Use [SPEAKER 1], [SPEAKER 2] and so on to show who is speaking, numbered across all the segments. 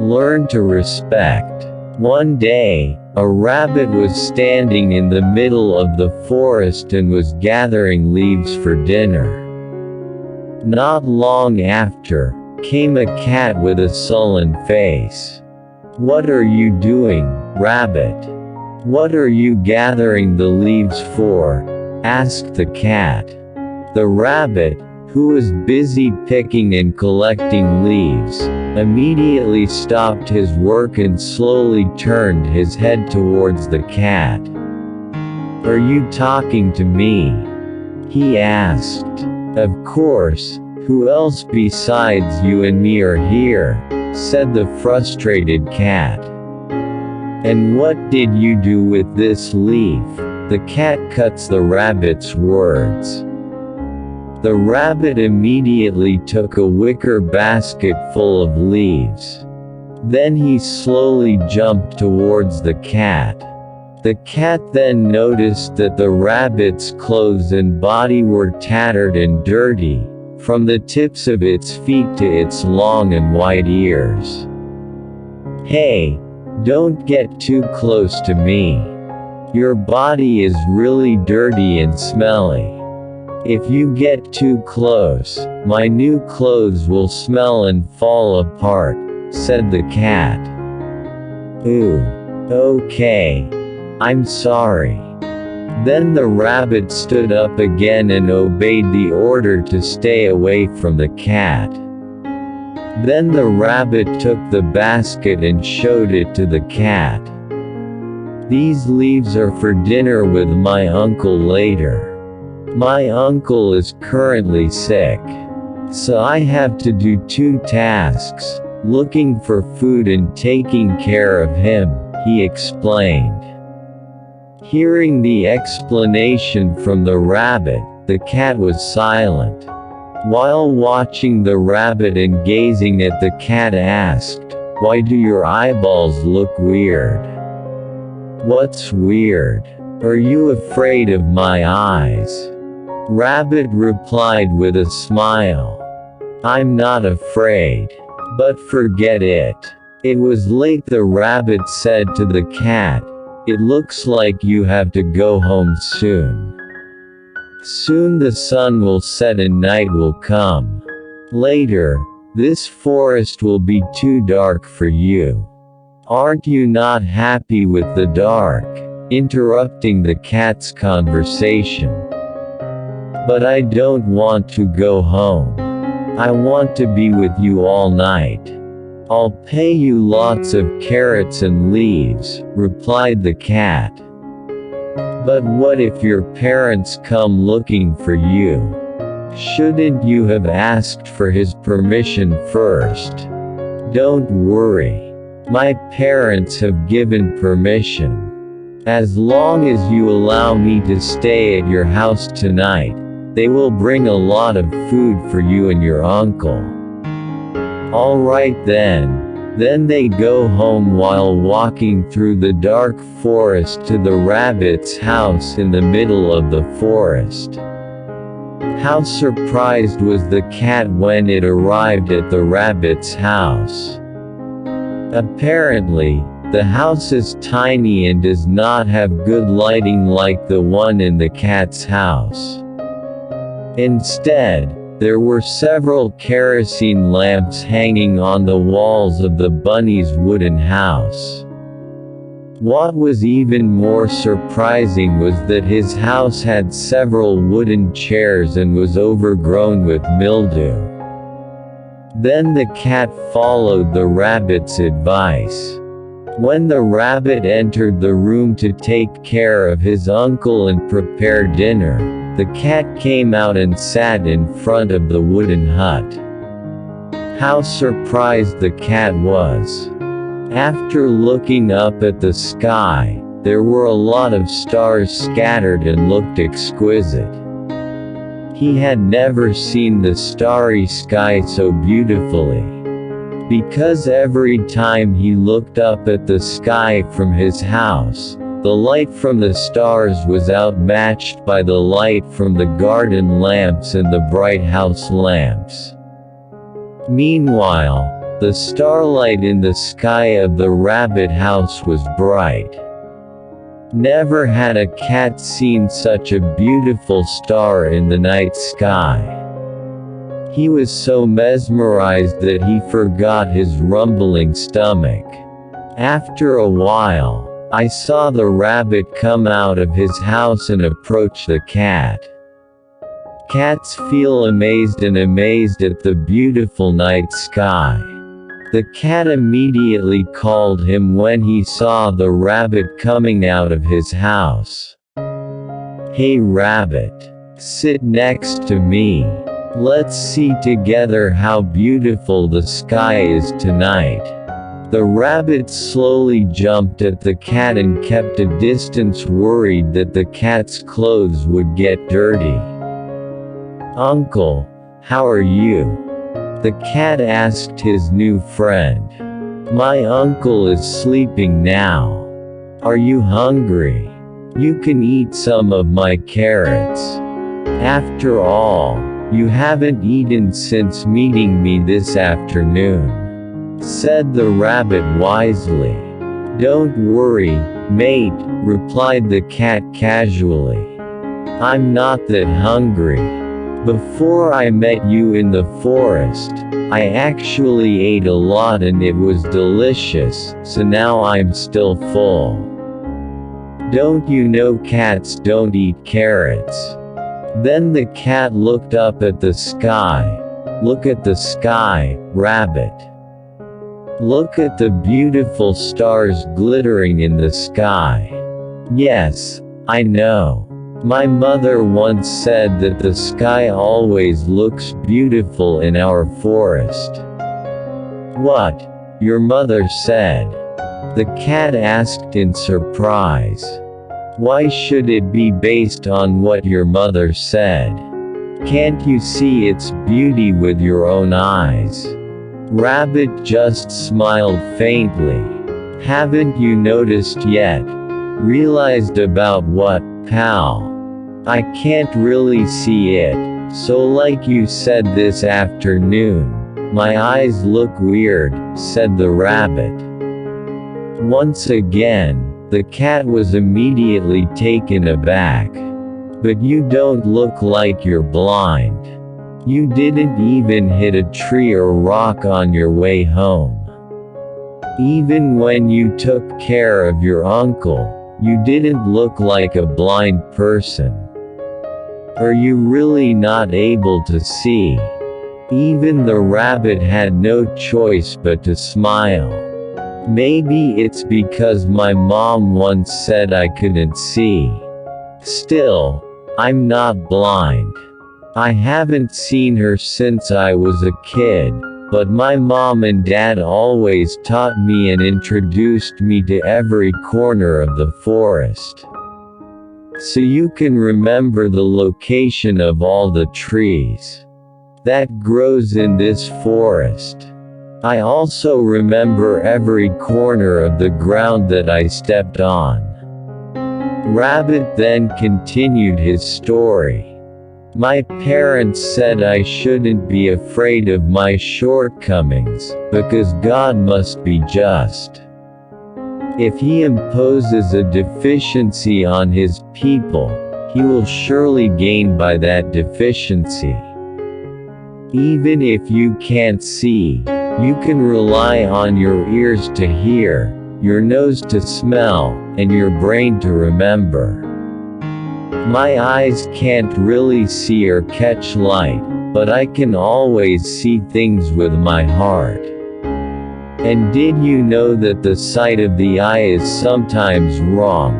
[SPEAKER 1] Learn to respect. One day, a rabbit was standing in the middle of the forest and was gathering leaves for dinner. Not long after, came a cat with a sullen face. "What are you doing, rabbit? What are you gathering the leaves for?" asked the cat. The rabbit, who was busy picking and collecting leaves, immediately stopped his work and slowly turned his head towards the cat. "Are you talking to me?" he asked. "Of course, who else besides you and me are here?" said the frustrated cat. "And what did you do with this leaf?" the cat cuts the rabbit's words. The rabbit immediately took a wicker basket full of leaves. Then he slowly jumped towards the cat. The cat then noticed that the rabbit's clothes and body were tattered and dirty, from the tips of its feet to its long and white ears. "Hey, don't get too close to me. Your body is really dirty and smelly. If you get too close, my new clothes will smell and fall apart," said the cat. "Ooh, okay. I'm sorry." Then the rabbit stood up again and obeyed the order to stay away from the cat. Then the rabbit took the basket and showed it to the cat. "These leaves are for dinner with my uncle later. My uncle is currently sick, so I have to do 2 tasks, looking for food and taking care of him," he explained. Hearing the explanation from the rabbit, the cat was silent. While watching the rabbit and gazing at the cat asked, "Why do your eyeballs look weird?" "What's weird? Are you afraid of my eyes?" Rabbit replied with a smile. "I'm not afraid. But forget it." It was late. The rabbit said to the cat, "It looks like you have to go home soon. Soon the sun will set and night will come. Later, this forest will be too dark for you. Aren't you not happy with the dark?" interrupting the cat's conversation. "But I don't want to go home. I want to be with you all night. I'll pay you lots of carrots and leaves," replied the cat. "But what if your parents come looking for you? Shouldn't you have asked for his permission first?" "Don't worry. My parents have given permission. As long as you allow me to stay at your house tonight, they will bring a lot of food for you and your uncle." "All right then." Then they go home while walking through the dark forest to the rabbit's house in the middle of the forest. How surprised was the cat when it arrived at the rabbit's house. Apparently, the house is tiny and does not have good lighting like the one in the cat's house. Instead, there were several kerosene lamps hanging on the walls of the bunny's wooden house. What was even more surprising was that his house had several wooden chairs and was overgrown with mildew. Then the cat followed the rabbit's advice. When the rabbit entered the room to take care of his uncle and prepare dinner, the cat came out and sat in front of the wooden hut. How surprised the cat was. After looking up at the sky, there were a lot of stars scattered and looked exquisite. He had never seen the starry sky so beautifully. Because every time he looked up at the sky from his house, the light from the stars was outmatched by the light from the garden lamps and the bright house lamps. Meanwhile, The starlight in the sky of the rabbit house was bright. Never had a cat seen such a beautiful star in the night sky. He was so mesmerized that he forgot his rumbling stomach. After a while, I saw the rabbit come out of his house and approach the cat. Cats feel amazed at the beautiful night sky. The cat immediately called him when he saw the rabbit coming out of his house. "Hey rabbit, sit next to me. Let's see together how beautiful the sky is tonight." The rabbit slowly jumped at the cat and kept a distance, worried that the cat's clothes would get dirty. "Uncle, how are you?" the cat asked his new friend. "My uncle is sleeping now. Are you hungry? You can eat some of my carrots. After all, you haven't eaten since meeting me this afternoon," said the rabbit wisely. "Don't worry, mate," replied the cat casually. "I'm not that hungry. Before I met you in the forest, I actually ate a lot and it was delicious, so now I'm still full. Don't you know cats don't eat carrots?" Then the cat looked up at the sky. "Look at the sky, rabbit. Look at the beautiful stars glittering in the sky." "Yes, I know. My mother once said that the sky always looks beautiful in our forest." "What? Your mother said?" the cat asked in surprise. "Why should it be based on what your mother said? Can't you see its beauty with your own eyes?" Rabbit just smiled faintly. "Haven't you noticed yet? Realized about what, pal? I can't really see it, so like you said this afternoon, my eyes look weird," said the rabbit. Once again, the cat was immediately taken aback. "But you don't look like you're blind. You didn't even hit a tree or rock on your way home. Even when you took care of your uncle, you didn't look like a blind person. Are you really not able to see?" Even the rabbit had no choice but to smile. "Maybe it's because my mom once said I couldn't see. Still, I'm not blind. I haven't seen her since I was a kid, but my mom and dad always taught me and introduced me to every corner of the forest. So you can remember the location of all the trees that grows in this forest. I also remember every corner of the ground that I stepped on." Rabbit then continued his story. "My parents said I shouldn't be afraid of my shortcomings, because God must be just. If He imposes a deficiency on His people, He will surely gain by that deficiency. Even if you can't see, you can rely on your ears to hear, your nose to smell, and your brain to remember. My eyes can't really see or catch light, but I can always see things with my heart. And did you know that the sight of the eye is sometimes wrong?"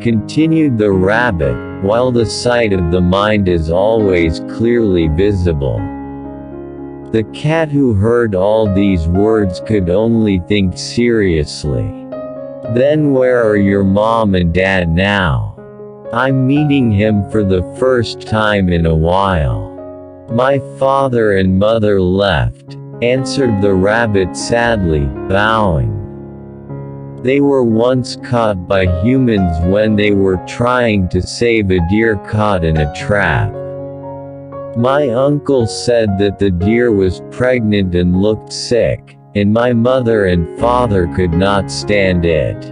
[SPEAKER 1] continued the rabbit, "while the sight of the mind is always clearly visible." The cat, who heard all these words, could only think seriously. "Then where are your mom and dad now?" "I'm meeting him for the first time in a while. My father and mother left," answered the rabbit sadly, bowing. "They were once caught by humans when they were trying to save a deer caught in a trap. My uncle said that the deer was pregnant and looked sick, and my mother and father could not stand it.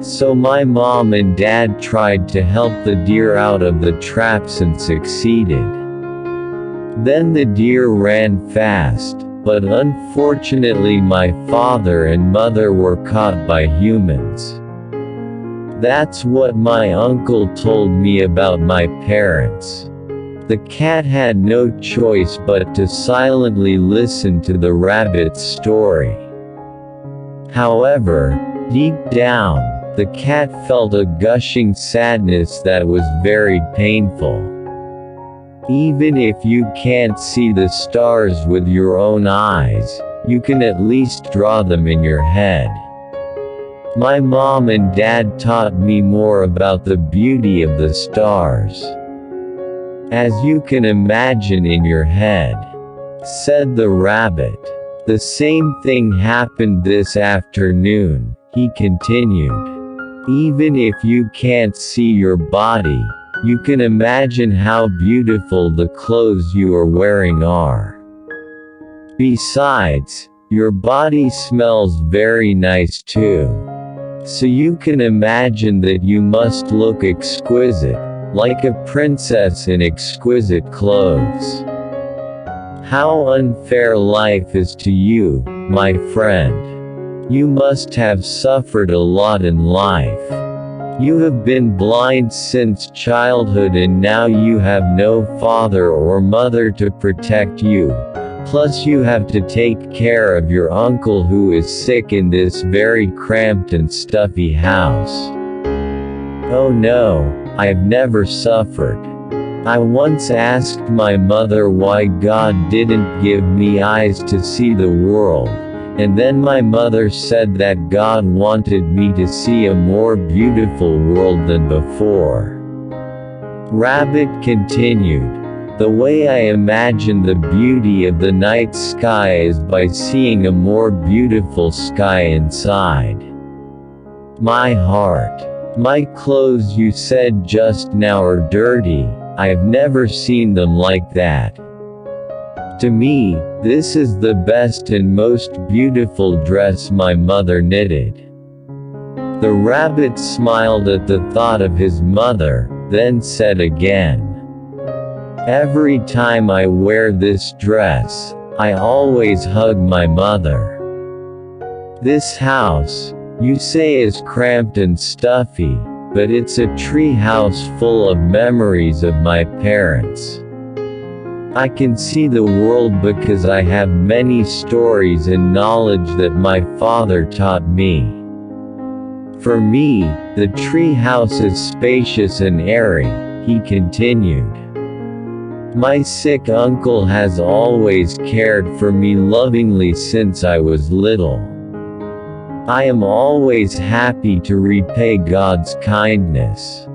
[SPEAKER 1] So my mom and dad tried to help the deer out of the traps and succeeded. Then the deer ran fast, but unfortunately my father and mother were caught by humans. That's what my uncle told me about my parents. The cat had no choice but to silently listen to the rabbit's story. However, deep down, the cat felt a gushing sadness that was very painful. Even if you can't see the stars with your own eyes, you can at least draw them in your head. My mom and dad taught me more about the beauty of the stars. As you can imagine in your head, said the rabbit. The same thing happened this afternoon, he continued. Even if you can't see your body, you can imagine how beautiful the clothes you are wearing are. Besides, your body smells very nice too. So you can imagine that you must look exquisite, like a princess in exquisite clothes. How unfair life is to you, my friend. You must have suffered a lot in life. You have been blind since childhood and now you have no father or mother to protect you. Plus you have to take care of your uncle who is sick in this very cramped and stuffy house. Oh no, I've never suffered. I once asked my mother why God didn't give me eyes to see the world, and then my mother said that God wanted me to see a more beautiful world than before. Rabbit continued. The way I imagine the beauty of the night sky is by seeing a more beautiful sky inside. My heart. My clothes you said just now are dirty, I've never seen them like that. To me, this is the best and most beautiful dress my mother knitted. The rabbit smiled at the thought of his mother, then said again. Every time I wear this dress, I always hug my mother. This house, you say is cramped and stuffy, but it's a tree house full of memories of my parents. I can see the world because I have many stories and knowledge that my father taught me. For me, the tree house is spacious and airy, he continued. My sick uncle has always cared for me lovingly since I was little. I am always happy to repay God's kindness.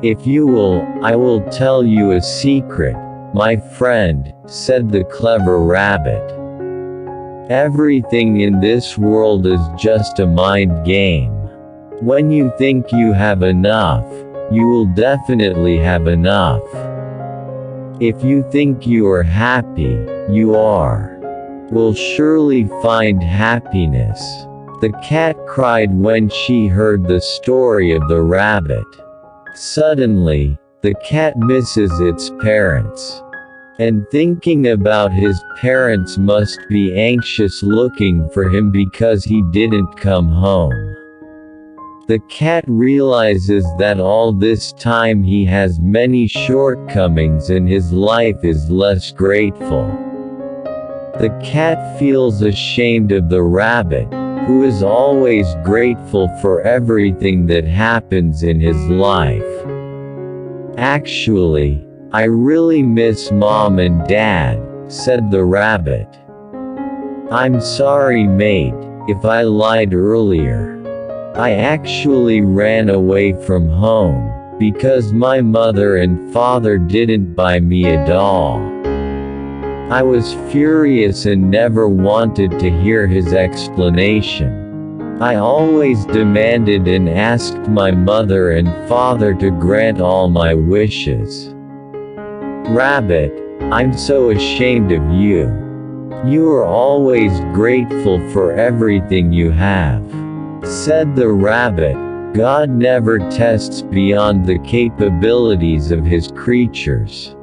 [SPEAKER 1] If you will, I will tell you a secret, my friend, said the clever rabbit. Everything in this world is just a mind game. When you think you have enough, you will definitely have enough. If you think you are happy, you will surely find happiness. The cat cried when she heard the story of the rabbit. Suddenly, the cat misses its parents. And thinking about his parents must be anxious looking for him because he didn't come home. The cat realizes that all this time he has many shortcomings and his life is less grateful. The cat feels ashamed of the rabbit, who is always grateful for everything that happens in his life. Actually, I really miss Mom and Dad, said the rabbit. I'm sorry mate, if I lied earlier. I actually ran away from home, because my mother and father didn't buy me a doll. I was furious and never wanted to hear his explanation. I always demanded and asked my mother and father to grant all my wishes. Rabbit, I'm so ashamed of you. You are always grateful for everything you have. Said the rabbit, God never tests beyond the capabilities of his creatures.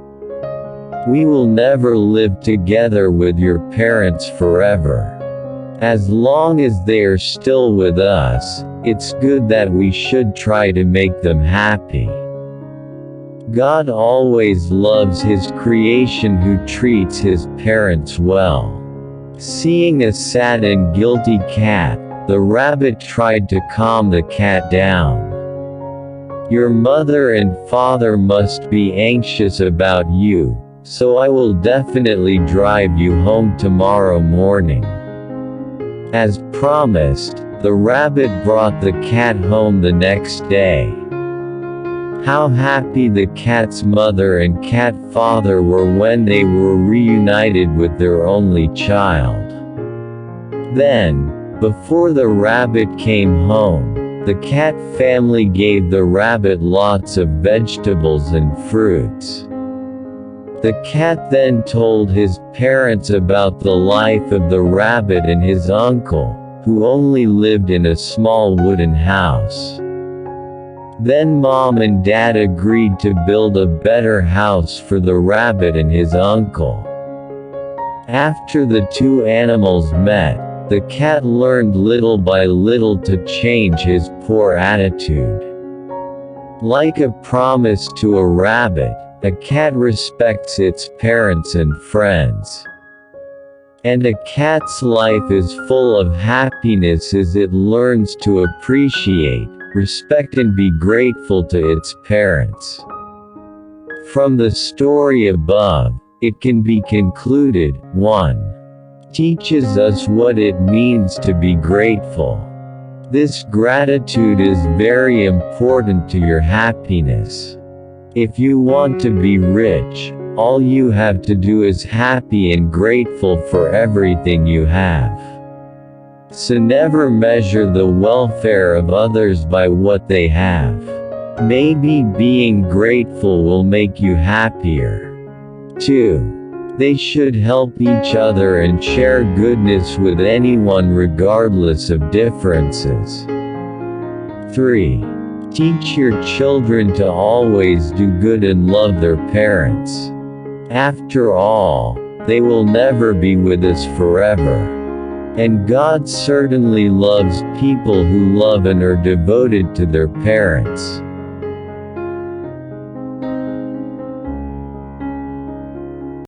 [SPEAKER 1] We will never live together with your parents forever. As long as they are still with us, it's good that we should try to make them happy. God always loves his creation who treats his parents well. Seeing a sad and guilty cat, the rabbit tried to calm the cat down. Your mother and father must be anxious about you, so I will definitely drive you home tomorrow morning. As promised, the rabbit brought the cat home the next day. How happy the cat's mother and cat father were when they were reunited with their only child. Then, before the rabbit came home, the cat family gave the rabbit lots of vegetables and fruits. The cat then told his parents about the life of the rabbit and his uncle, who only lived in a small wooden house. Then Mom and Dad agreed to build a better house for the rabbit and his uncle. After the two animals met, the cat learned little by little to change his poor attitude. Like a promise to a rabbit, a cat respects its parents and friends. And a cat's life is full of happiness as it learns to appreciate, respect and be grateful to its parents. From the story above, it can be concluded, 1. Teaches us what it means to be grateful. This gratitude is very important to your happiness. If you want to be rich, all you have to do is happy and grateful for everything you have. So never measure the welfare of others by what they have. Maybe being grateful will make you happier. 2. They should help each other and share goodness with anyone regardless of differences. 3. Teach your children to always do good and love their parents. After all, they will never be with us forever. And God certainly loves people who love and are devoted to their parents.